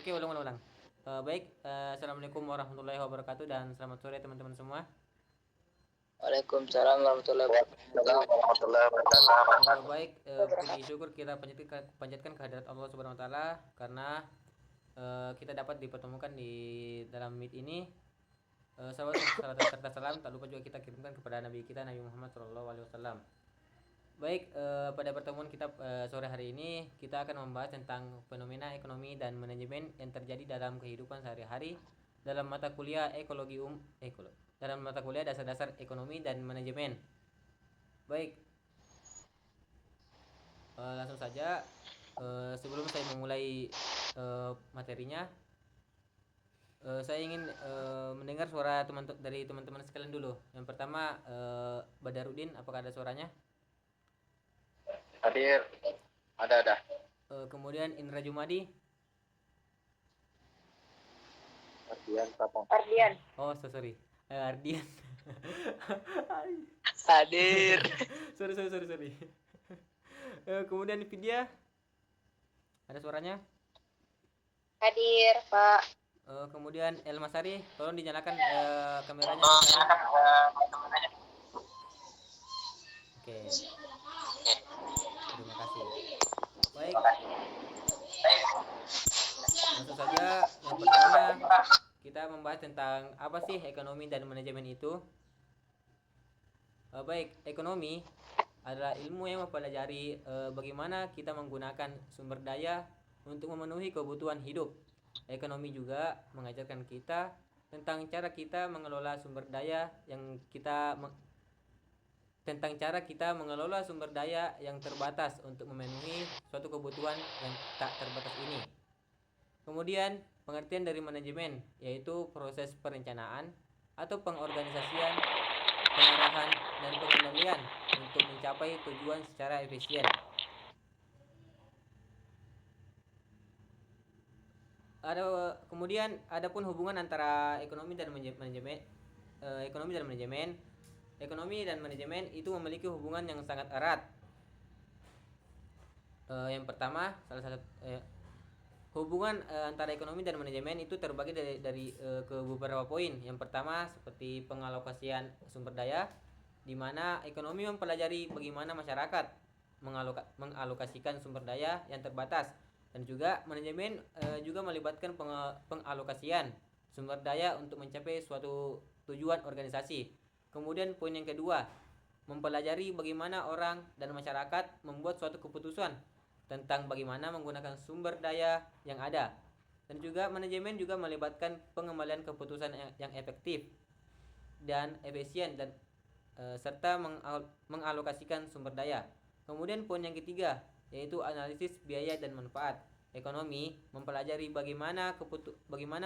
Oke, ulang. Baik, assalamualaikum warahmatullahi wabarakatuh dan selamat sore teman-teman semua. Waalaikumsalam warahmatullahi wabarakatuh. Baik, puji syukur kita panjatkan kehadirat Allah Subhanahu Wa Taala karena kita dapat dipertemukan di dalam meet ini. Salawat serta salam tak lupa juga kita kirimkan kepada Nabi kita Nabi Muhammad SAW. Baik, pada pertemuan kita sore hari ini kita akan membahas tentang fenomena ekonomi dan manajemen yang terjadi dalam kehidupan sehari-hari dalam mata kuliah dalam mata kuliah dasar-dasar ekonomi dan manajemen. Baik, langsung saja. Sebelum saya memulai materinya, saya ingin mendengar suara dari teman-teman sekalian dulu. Yang pertama, Badarudin, apakah ada suaranya? Hadir. Ada. Kemudian Indra Jumadi. Ardian. Oh, sorry. Ardian. Hadir. sorry. Kemudian Vidya. Ada suaranya? Hadir, Pak. Kemudian Elmasari, tolong dinyalakan kameranya. Oke. Terima kasih. Baik. Langsung saja, yang pertama kita membahas tentang apa sih ekonomi dan manajemen itu. Baik, ekonomi adalah ilmu yang mempelajari bagaimana kita menggunakan sumber daya untuk memenuhi kebutuhan hidup. Ekonomi juga mengajarkan kita tentang cara kita mengelola sumber daya yang terbatas untuk memenuhi suatu kebutuhan yang tak terbatas ini. Kemudian, pengertian dari manajemen yaitu proses perencanaan atau pengorganisasian, pengarahan, dan pengendalian untuk mencapai tujuan secara efisien. Kemudian adapun hubungan antara ekonomi dan manajemen. Ekonomi dan manajemen itu memiliki hubungan yang sangat erat. Yang pertama, hubungan antara ekonomi dan manajemen itu terbagi dari ke beberapa poin. Yang pertama seperti pengalokasian sumber daya, di mana ekonomi mempelajari bagaimana masyarakat mengalokasikan sumber daya yang terbatas, dan juga manajemen juga melibatkan pengalokasian sumber daya untuk mencapai suatu tujuan organisasi. Kemudian poin yang kedua, mempelajari bagaimana orang dan masyarakat membuat suatu keputusan tentang bagaimana menggunakan sumber daya yang ada. Dan juga manajemen juga melibatkan pengembalian keputusan yang efektif dan efisien dan serta mengalokasikan sumber daya. Kemudian poin yang ketiga yaitu analisis biaya dan manfaat. Ekonomi mempelajari bagaimana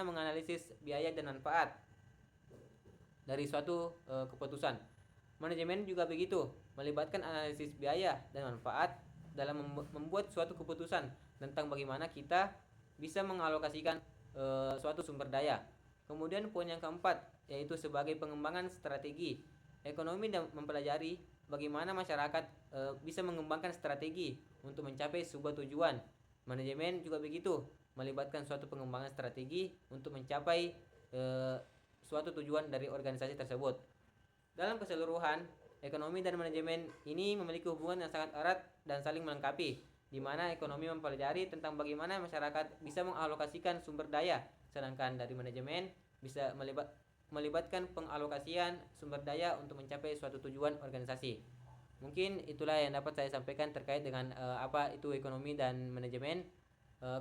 menganalisis biaya dan manfaat dari suatu keputusan. Manajemen juga begitu, melibatkan analisis biaya dan manfaat dalam membuat suatu keputusan tentang bagaimana kita bisa mengalokasikan suatu sumber daya. Kemudian poin yang keempat yaitu sebagai pengembangan strategi. Ekonomi mempelajari bagaimana masyarakat bisa mengembangkan strategi untuk mencapai sebuah tujuan. Manajemen juga begitu, melibatkan suatu pengembangan strategi untuk mencapai suatu tujuan dari organisasi tersebut. Dalam keseluruhan, ekonomi dan manajemen ini memiliki hubungan yang sangat erat dan saling melengkapi, di mana ekonomi mempelajari tentang bagaimana masyarakat bisa mengalokasikan sumber daya, sedangkan dari manajemen bisa melibatkan pengalokasian sumber daya untuk mencapai suatu tujuan organisasi. Mungkin itulah yang dapat saya sampaikan terkait dengan apa itu ekonomi dan manajemen.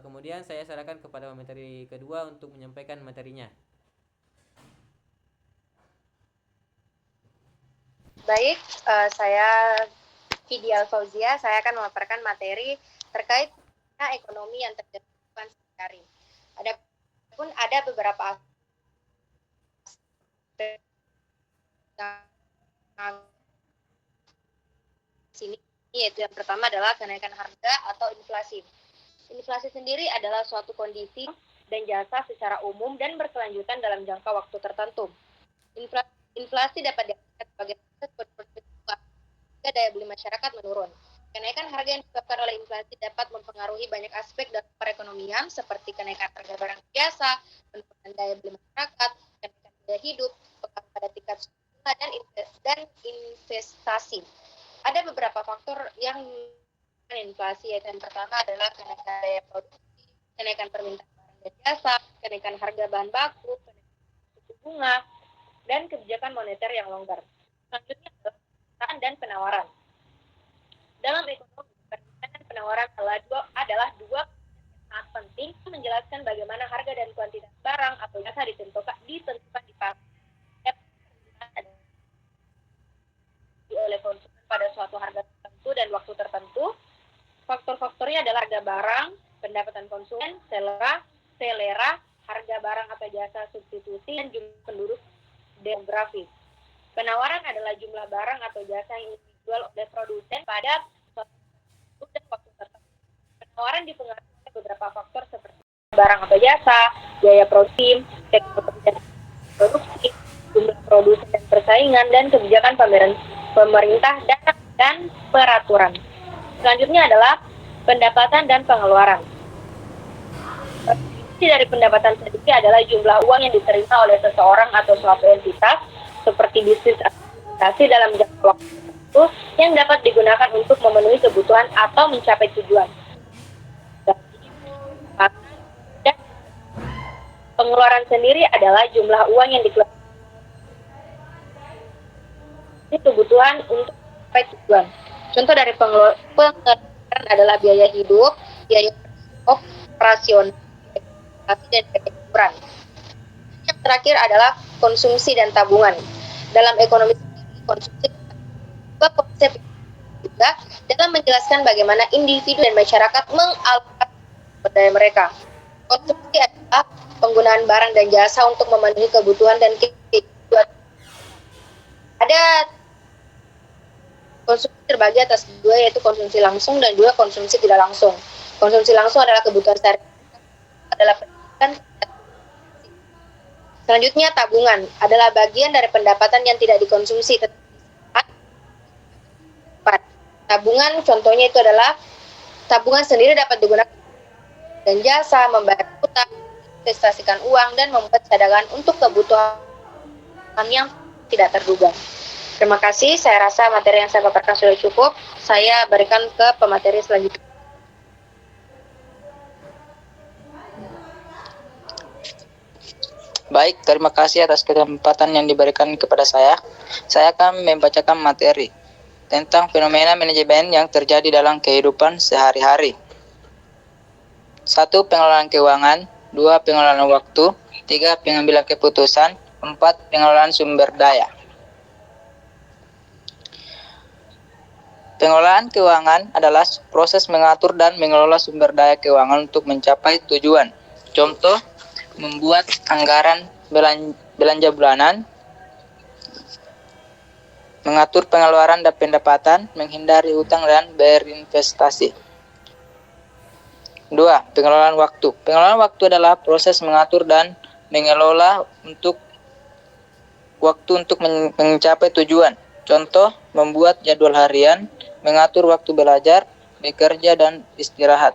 Kemudian saya serahkan kepada materi kedua untuk menyampaikan materinya. Baik, saya Vidya Fauzia. Saya akan memaparkan materi terkait ekonomi yang terjadi sehari-hari. Ada beberapa aspek sini, yaitu yang pertama adalah kenaikan harga atau inflasi. Inflasi sendiri adalah suatu kondisi dan jasa secara umum dan berkelanjutan dalam jangka waktu tertentu. Inflasi dapat diartikan sebagai proses jika daya beli masyarakat menurun. Kenaikan harga yang disebabkan oleh inflasi dapat mempengaruhi banyak aspek dalam perekonomian seperti kenaikan harga barang dan jasa, penurunan daya beli masyarakat, kenaikan biaya hidup, pengaruh pada tingkat suku bunga dan investasi. Ada beberapa faktor yang menyebabkan inflasi, yaitu yang pertama adalah kenaikan daya produksi, kenaikan permintaan barang dan jasa, kenaikan harga bahan baku, kenaikan suku bunga, dan kebijakan moneter yang longgar. Selanjutnya adalah permintaan dan penawaran. Dalam ekonomi, permintaan dan penawaran adalah dua sangat penting menjelaskan bagaimana harga dan kuantitas barang atau jasa ditentukan di pasar oleh konsumen pada suatu harga tertentu dan waktu tertentu. Faktor-faktornya adalah harga barang, pendapatan konsumen, selera, harga barang atau jasa substitusi, dan jumlah penduduk demografis. Penawaran adalah jumlah barang atau jasa yang dijual oleh produsen pada suatu dan waktu tertentu. Penawaran dipengaruhi oleh beberapa faktor seperti barang atau jasa, biaya produksi, teknologi dan produksi, jumlah produsen dan persaingan, dan kebijakan pemerintah dan peraturan. Selanjutnya adalah pendapatan dan pengeluaran. Definisi dari pendapatan sendiri adalah jumlah uang yang diterima oleh seseorang atau suatu entitas seperti bisnis administrasi dalam jangka waktu tertentu yang dapat digunakan untuk memenuhi kebutuhan atau mencapai tujuan. Dan pengeluaran sendiri adalah jumlah uang yang dikeluarkan kebutuhan untuk mencapai tujuan. Contoh dari pengeluaran adalah biaya hidup, biaya operasional, dan hiburan. Yang terakhir adalah konsumsi dan tabungan. Dalam ekonomi konsumsi konsep juga dalam menjelaskan bagaimana individu dan masyarakat mengalokasikan sumber daya mereka. Konsumsi adalah penggunaan barang dan jasa untuk memenuhi kebutuhan dan kehidupan. Ada konsumsi terbagi atas dua, yaitu konsumsi langsung dan juga konsumsi tidak langsung. Konsumsi langsung adalah kebutuhan sehari-hari, adalah pendidikan. Selanjutnya, tabungan adalah bagian dari pendapatan yang tidak dikonsumsi. Tabungan contohnya itu adalah tabungan sendiri dapat digunakan dan jasa, membayar utang, investasikan uang, dan membuat cadangan untuk kebutuhan yang tidak terduga. Terima kasih, saya rasa materi yang saya paparkan sudah cukup. Saya berikan ke pemateri selanjutnya. Baik, terima kasih atas kesempatan yang diberikan kepada saya. Saya akan membacakan materi tentang fenomena manajemen yang terjadi dalam kehidupan sehari-hari. 1. Pengelolaan keuangan. 2. Pengelolaan waktu. 3. Pengambilan keputusan. 4. Pengelolaan sumber daya. Pengelolaan keuangan adalah proses mengatur dan mengelola sumber daya keuangan untuk mencapai tujuan. Contoh, membuat anggaran belanja bulanan, mengatur pengeluaran dan pendapatan, menghindari hutang dan berinvestasi. 2. Pengelolaan waktu. Pengelolaan waktu adalah proses mengatur dan mengelola waktu untuk mencapai tujuan. Contoh, membuat jadwal harian, mengatur waktu belajar, bekerja, dan istirahat,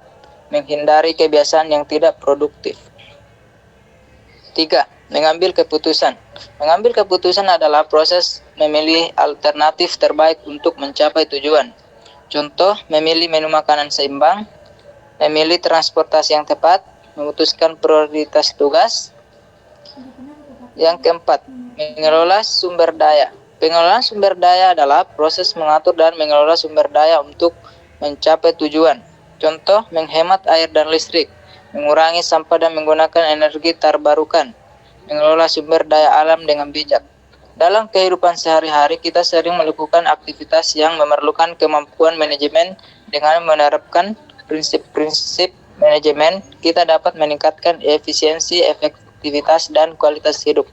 menghindari kebiasaan yang tidak produktif. 3. Mengambil keputusan. Mengambil keputusan adalah proses memilih alternatif terbaik untuk mencapai tujuan. Contoh, memilih menu makanan seimbang, memilih transportasi yang tepat, memutuskan prioritas tugas. Yang keempat, mengelola sumber daya. Pengelolaan sumber daya adalah proses mengatur dan mengelola sumber daya untuk mencapai tujuan. Contoh, menghemat air dan listrik, mengurangi sampah dan menggunakan energi terbarukan, mengelola sumber daya alam dengan bijak. Dalam kehidupan sehari-hari, kita sering melakukan aktivitas yang memerlukan kemampuan manajemen. Dengan menerapkan prinsip-prinsip manajemen, kita dapat meningkatkan efisiensi, efektivitas, dan kualitas hidup.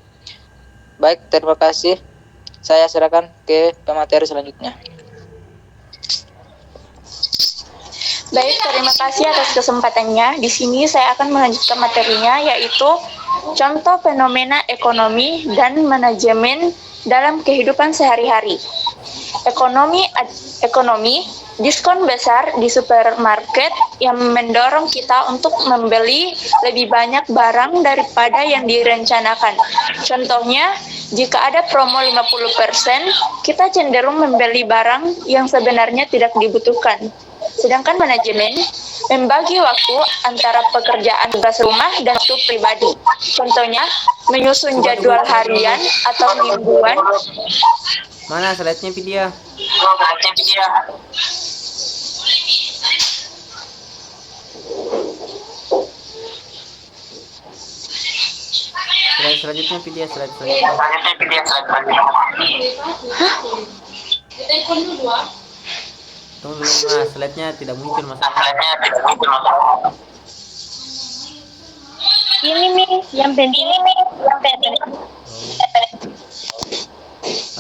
Baik, terima kasih. Saya serahkan ke pemateri selanjutnya. Baik, terima kasih atas kesempatannya. Di sini saya akan melanjutkan materinya, yaitu contoh fenomena ekonomi dan manajemen dalam kehidupan sehari-hari. Ekonomi diskon besar di supermarket yang mendorong kita untuk membeli lebih banyak barang daripada yang direncanakan. Contohnya, jika ada promo 50%, kita cenderung membeli barang yang sebenarnya tidak dibutuhkan. Sedangkan manajemen membagi waktu antara pekerjaan tugas rumah dan waktu pribadi. Contohnya, menyusun jadwal harian atau mingguan. Mana slide-nya Vidya? Slide selanjutnya Vidya, slide selanjutnya. Tunggu dulu Mas, slide-nya tidak muncul masalahnya. Ini nih yang penting.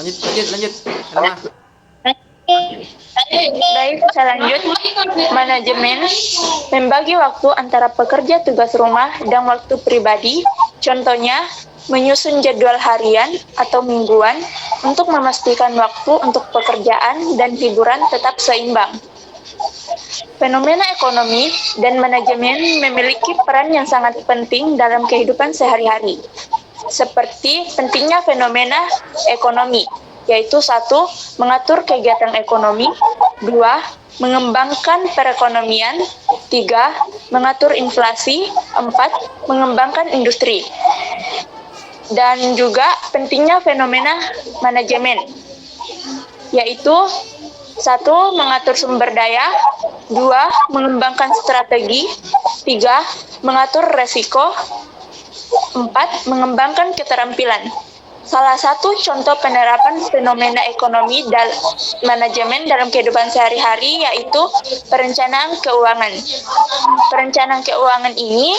Lanjut. Elma. Baik, saya lanjut. Manajemen membagi waktu antara pekerja tugas rumah dan waktu pribadi. Contohnya, menyusun jadwal harian atau mingguan untuk memastikan waktu untuk pekerjaan dan hiburan tetap seimbang. Fenomena ekonomi dan manajemen memiliki peran yang sangat penting dalam kehidupan sehari-hari. Seperti pentingnya fenomena ekonomi, yaitu 1. Mengatur kegiatan ekonomi, 2. Mengembangkan perekonomian, 3. Mengatur inflasi, 4. Mengembangkan industri. Dan juga pentingnya fenomena manajemen, yaitu 1. Mengatur sumber daya, 2. Mengembangkan strategi, 3. Mengatur resiko, 4. Mengembangkan keterampilan. Salah satu contoh penerapan fenomena ekonomi dan manajemen dalam kehidupan sehari-hari yaitu perencanaan keuangan. Perencanaan keuangan ini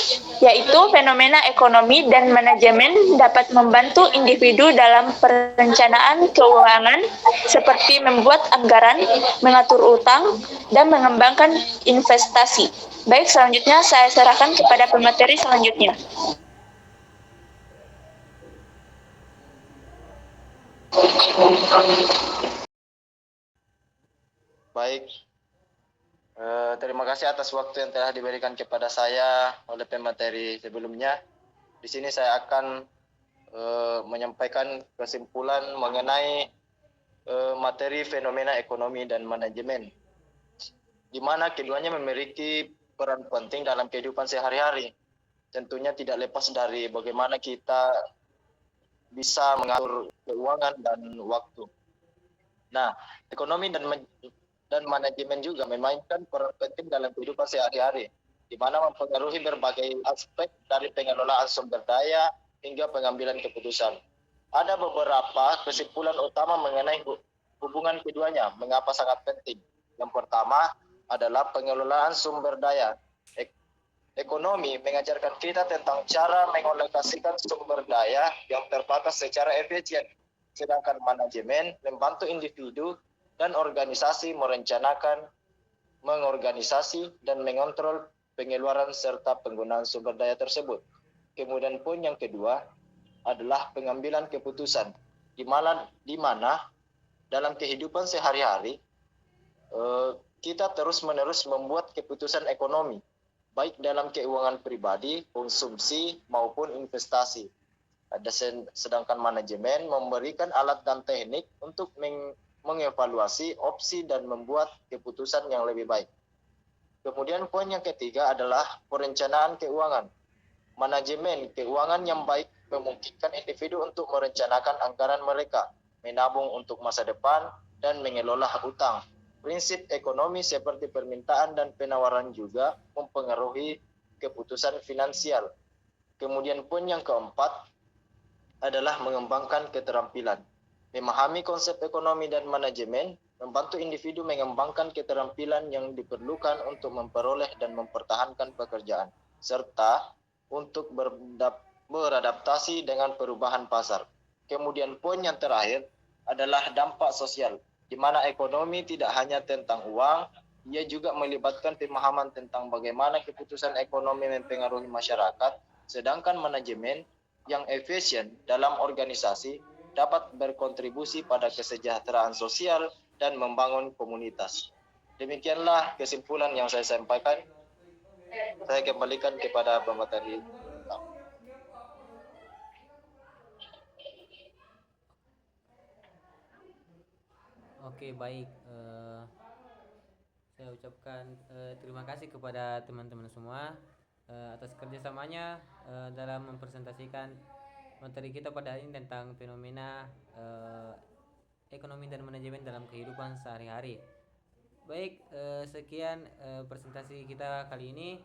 yaitu fenomena ekonomi dan manajemen dapat membantu individu dalam perencanaan keuangan seperti membuat anggaran, mengatur utang, dan mengembangkan investasi. Baik, selanjutnya saya serahkan kepada pemateri selanjutnya. Baik, terima kasih atas waktu yang telah diberikan kepada saya oleh pemateri sebelumnya. Di sini saya akan menyampaikan kesimpulan mengenai materi fenomena ekonomi dan manajemen, di mana keduanya memiliki peran penting dalam kehidupan sehari-hari. Tentunya tidak lepas dari bagaimana kita bisa mengatur keuangan dan waktu. Nah, ekonomi dan manajemen juga memainkan peran penting dalam kehidupan sehari-hari, di mana mempengaruhi berbagai aspek dari pengelolaan sumber daya hingga pengambilan keputusan. Ada beberapa kesimpulan utama mengenai hubungan keduanya, mengapa sangat penting. Yang pertama adalah pengelolaan sumber daya. Ekonomi mengajarkan kita tentang cara mengalokasikan sumber daya yang terbatas secara efisien, sedangkan manajemen membantu individu dan organisasi merencanakan, mengorganisasi, dan mengontrol pengeluaran serta penggunaan sumber daya tersebut. Kemudian poin yang kedua adalah pengambilan keputusan, di mana dalam kehidupan sehari-hari kita terus-menerus membuat keputusan ekonomi, baik dalam keuangan pribadi, konsumsi, maupun investasi. Sedangkan manajemen memberikan alat dan teknik untuk mengevaluasi opsi dan membuat keputusan yang lebih baik. Kemudian poin yang ketiga adalah perencanaan keuangan. Manajemen keuangan yang baik memungkinkan individu untuk merencanakan anggaran mereka, menabung untuk masa depan, dan mengelola utang. Prinsip ekonomi seperti permintaan dan penawaran juga mempengaruhi keputusan finansial. Kemudian poin yang keempat adalah mengembangkan keterampilan. Memahami konsep ekonomi dan manajemen membantu individu mengembangkan keterampilan yang diperlukan untuk memperoleh dan mempertahankan pekerjaan, serta untuk beradaptasi dengan perubahan pasar. Kemudian poin yang terakhir adalah dampak sosial, di mana ekonomi tidak hanya tentang uang, ia juga melibatkan pemahaman tentang bagaimana keputusan ekonomi mempengaruhi masyarakat, sedangkan manajemen yang efisien dalam organisasi dapat berkontribusi pada kesejahteraan sosial dan membangun komunitas. Demikianlah kesimpulan yang saya sampaikan. Saya kembalikan kepada pemateri. Oke, baik. Saya ucapkan terima kasih kepada teman-teman semua atas kerjasamanya dalam mempresentasikan materi kita pada hari ini tentang fenomena ekonomi dan manajemen dalam kehidupan sehari-hari. Baik, sekian presentasi kita kali ini.